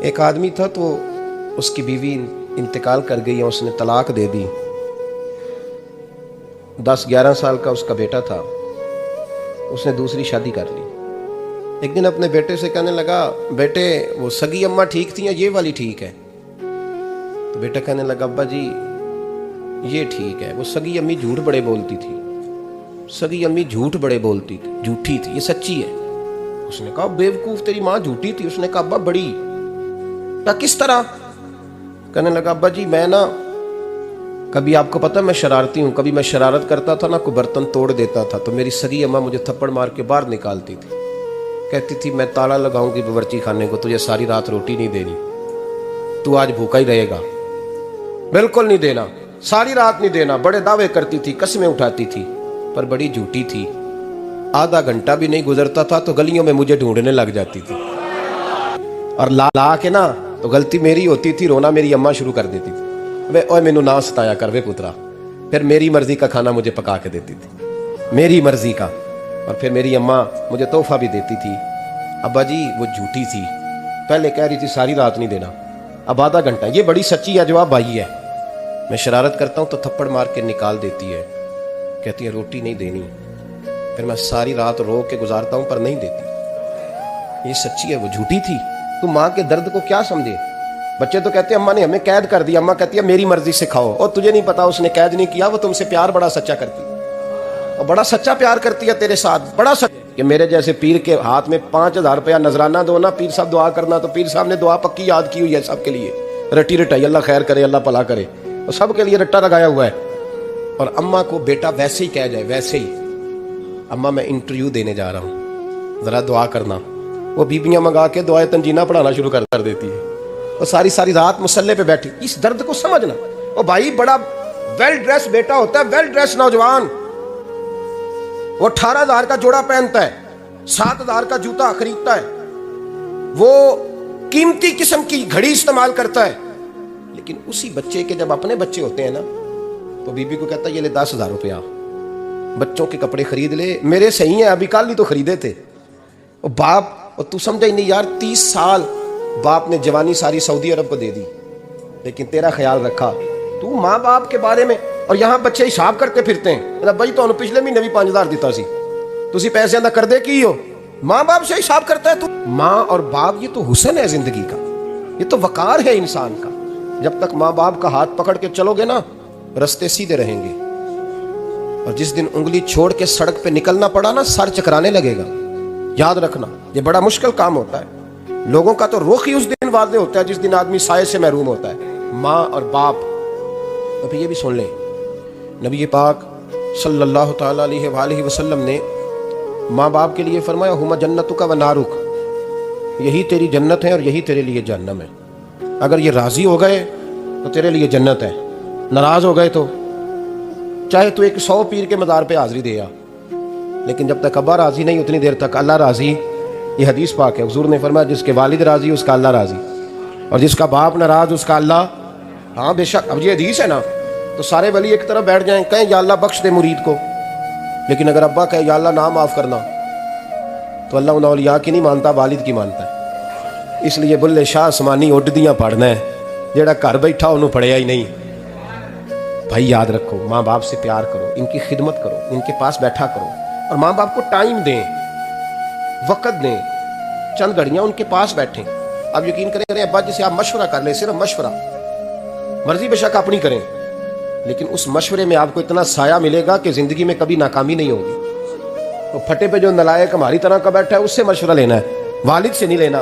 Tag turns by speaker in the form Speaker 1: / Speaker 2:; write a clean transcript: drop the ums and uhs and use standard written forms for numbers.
Speaker 1: ایک آدمی تھا تو اس کی بیوی انتقال کر گئی اور اس نے طلاق دے دی۔ 10-11 سال کا اس کا بیٹا تھا، اس نے دوسری شادی کر لی۔ ایک دن اپنے بیٹے سے کہنے لگا، بیٹے وہ سگی اماں ٹھیک تھی یا یہ والی ٹھیک ہے؟ تو بیٹا کہنے لگا، ابا جی یہ ٹھیک ہے، وہ سگی امی جھوٹ بڑے بولتی تھی، سگی امی جھوٹ بڑے بولتی تھی، جھوٹی تھی، یہ سچی ہے۔ اس نے کہا، بیوقوف تیری ماں جھوٹی تھی؟ اس نے کہا، ابا بڑی۔ کہا کس طرح؟ کہنے لگا، ابا جی میں نا کبھی، آپ کو پتہ میں شرارتی ہوں، کبھی میں شرارت کرتا تھا نا، کوئی برتن توڑ دیتا تھا تو میری سگی اماں مجھے تھپڑ مار کے باہر نکالتی تھی، کہتی تھی میں تالا لگاؤں گی باورچی خانے کو، تجھے ساری رات روٹی نہیں دینی، تو آج بھوکا ہی رہے گا، بالکل نہیں دینا، ساری رات نہیں دینا۔ بڑے دعوے کرتی تھی، قسمیں اٹھاتی تھی، پر بڑی جھوٹی تھی۔ آدھا گھنٹہ بھی نہیں گزرتا تھا تو گلیوں میں مجھے ڈھونڈنے لگ جاتی تھی، اور لا کے نا تو غلطی میری ہوتی تھی، رونا میری اماں شروع کر دیتی تھی، وے اوے مینوں نہ ستایا کر وے پترا۔ پھر میری مرضی کا کھانا مجھے پکا کے دیتی تھی، میری مرضی کا، اور پھر میری اماں مجھے تحفہ بھی دیتی تھی۔ ابا جی وہ جھوٹی تھی، پہلے کہہ رہی تھی ساری رات نہیں دینا، اب آدھا گھنٹہ، یہ بڑی سچی ہے جواب آئی ہے۔ میں شرارت کرتا ہوں تو تھپڑ مار کے نکال دیتی ہے، کہتی ہے روٹی نہیں دینی، پھر میں ساری رات رو کے گزارتا ہوں پر نہیں دیتی۔ یہ سچی ہے، وہ جھوٹی تھی۔ تو ماں کے درد کو کیا سمجھے؟ بچے تو کہتے ہیں اماں نے ہمیں قید کر دیا، اماں کہتی ہے میری مرضی سے کھاؤ، اور تجھے نہیں پتا اس نے قید نہیں کیا، وہ تم سے پیار بڑا سچا کرتی، اور بڑا سچا پیار کرتی ہے تیرے ساتھ، بڑا سچا کہ میرے جیسے پیر کے ہاتھ میں 5000 روپیہ نذرانہ دو نا، پیر صاحب دعا کرنا، تو پیر صاحب نے دعا پکی یاد کی ہوئی ہے سب کے لیے، رٹی رٹائی، اللہ خیر کرے، اللہ بھلا کرے، اور سب کے لیے رٹا لگایا ہوا ہے۔ اور اماں کو بیٹا ویسے ہی کہہ جائے، ویسے ہی، اماں میں انٹرویو دینے جا رہا ہوں، ذرا دعا کرنا، وہ بیبیاں منگا کے دعائے تنجینہ پڑھانا شروع کر دیتی ہے، اور ساری رات مسلح پہ بیٹھی۔ اس درد کو سمجھنا۔ اور بھائی بڑا ویل ڈریس بیٹا ہوتا ہے، ویل ڈریس نوجوان، وہ 18,000 کا جوڑا پہنتا ہے، 7,000 کا جوتا خریدتا ہے، وہ قیمتی قسم کی گھڑی استعمال کرتا ہے، لیکن اسی بچے کے جب اپنے بچے ہوتے ہیں نا تو بیوی کو کہتا ہے یہ لے 10,000 روپیہ، بچوں کے کپڑے خرید لے، میرے صحیح ہیں، ابھی کل ہی تو خریدے تھے۔ اور باپ، اور تو سمجھا ہی نہیں یار، 30 سال باپ نے جوانی ساری سعودی عرب کو دے دی، لیکن تیرا خیال رکھا تو ماں باپ کے بارے میں۔ اور یہاں بچے حساب کرتے پھرتے ہیں، بھائی تو پچھلے مہینے بھی 5,000 دیتا سی، تسی پیسے اندر کر دے کی ہو، ماں باپ سے حساب کرتا ہے تو۔ ماں اور باپ یہ تو حسن ہے زندگی کا، یہ تو وقار ہے انسان کا۔ جب تک ماں باپ کا ہاتھ پکڑ کے چلو گے نا، رستے سیدھے رہیں گے، اور جس دن انگلی چھوڑ کے سڑک پہ نکلنا پڑا نا، سر چکرانے لگے گا۔ یاد رکھنا، یہ بڑا مشکل کام ہوتا ہے۔ لوگوں کا تو رخ ہی اس دن واضح ہوتا ہے جس دن آدمی سائے سے محروم ہوتا ہے، ماں اور باپ۔ اب یہ بھی سن لیں، نبی پاک صلی اللہ تعالیٰ علیہ وآلہ وسلم نے ماں باپ کے لیے فرمایا، ہما جنتک و نارک، یہی تیری جنت ہے اور یہی تیرے لیے جہنم ہے۔ اگر یہ راضی ہو گئے تو تیرے لیے جنت ہے، ناراض ہو گئے تو چاہے تو 100 پیر کے مزار پہ حاضری دے آ، لیکن جب تک ابا راضی نہیں اتنی دیر تک اللہ راضی۔ یہ حدیث پاک ہے، حضور نے فرمایا جس کے والد راضی اس کا اللہ راضی، اور جس کا باپ ناراض اس کا اللہ۔ ہاں بے شک، اب یہ حدیث ہے نا تو سارے ولی ایک طرف بیٹھ جائیں، کہیں یا اللہ بخش دے مرید کو، لیکن اگر ابا کہے یا اللہ نہ معاف کرنا، تو اللہ ان اولیاء کی نہیں مانتا، والد کی مانتا ہے۔ اس لیے بلے شاہ آسمانی اڈ دیاں پڑھنا ہے، جیڑا گھر بیٹھا انہوں پڑھیا ہی نہیں۔ بھائی یاد رکھو، ماں باپ سے پیار کرو، ان کی خدمت کرو، ان کے پاس بیٹھا کرو، اور ماں باپ کو ٹائم دیں، وقت دیں، چند گھڑیاں ان کے پاس بیٹھیں۔ اب یقین کریں ابا جی سے آپ مشورہ کر لیں، صرف مشورہ، مرضی بے شک اپنی کریں، لیکن اس مشورے میں آپ کو اتنا سایہ ملے گا کہ زندگی میں کبھی ناکامی نہیں ہوگی۔ تو پھٹے پہ جو نلائق ہماری طرح کا بیٹھا ہے اس سے مشورہ لینا ہے، والد سے نہیں لینا۔